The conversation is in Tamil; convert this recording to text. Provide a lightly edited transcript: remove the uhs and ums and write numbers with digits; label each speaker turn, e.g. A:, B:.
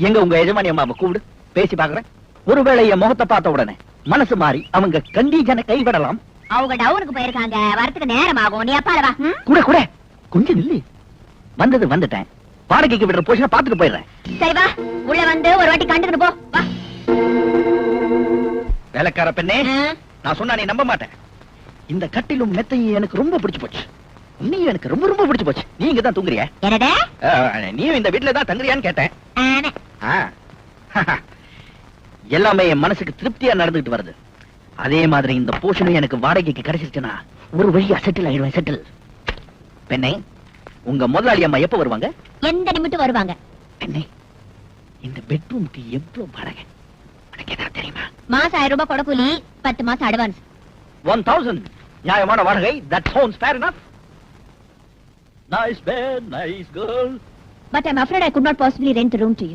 A: எங்க உங்க எஜமானி அம்மாவை கூப்பிடு, பேசி பாக்குறேன். ஒருவேளை என் முகத்தை பார்த்த உடனே மனசு மாறி அவங்க கண்டிஜனை கைவிடலாம்.
B: அவங்க டவுனுக்கு போயிருக்காங்க, வரத்துக்கு நேரம் ஆகும். நீ அப்பால வா.
A: கூட கூட கொஞ்சம் நில்லு. வந்தது வந்துட்டேன். வாடகைக்கு விடுற போஷனை பாத்துட்டு போயிடுறேன்.
B: சரி வா, உள்ள வந்து ஒரு வாட்டி கண்டுக்கிட்டு போ. வா.
A: வேலைக்கார பெண்ணே, நான் சொன்னா நீ நம்ப மாட்டேன். இந்த கட்டிலும் மெத்தையும் எனக்கு ரொம்ப பிடிச்சு போச்சு. நீயும் எனக்கு ரொம்ப ரொம்ப பிடிச்சு போச்சு. நீ இங்க தான் தூங்குறியா?
B: என்னடா?
A: நீயும் இந்த வீட்டுல தான் தங்குறியான்னு கேட்டேன். எல்லாமே என் மனசுக்கு திருப்தியா நடந்துட்டு வருது. அதே மாதிரி இந்த போஷனும் எனக்கு வாடகைக்கு கிடைச்சிருச்சுன்னா ஒரு வழியா செட்டில் ஆயிடுவேன். செட்டில். பெண்ணே, உங்க முதலாளி அம்மா எப்ப வருவாங்க?
B: எந்த நிமிஷம் வருவாங்க.
A: பெண்ணே, இந்த பெட்ரூம்க்கு எவ்வளவு வாடகை எனக்கு என்ன தெரியுமா?
B: மாசம் 1000 ரூபாய் கொடக்கூலி, 10 மாசம் அட்வான்ஸ்.
A: 1000 நியாயமான வாடகை. That sounds fair enough. Nice bed, nice girl.
B: But I'm afraid I could not possibly rent the room to you.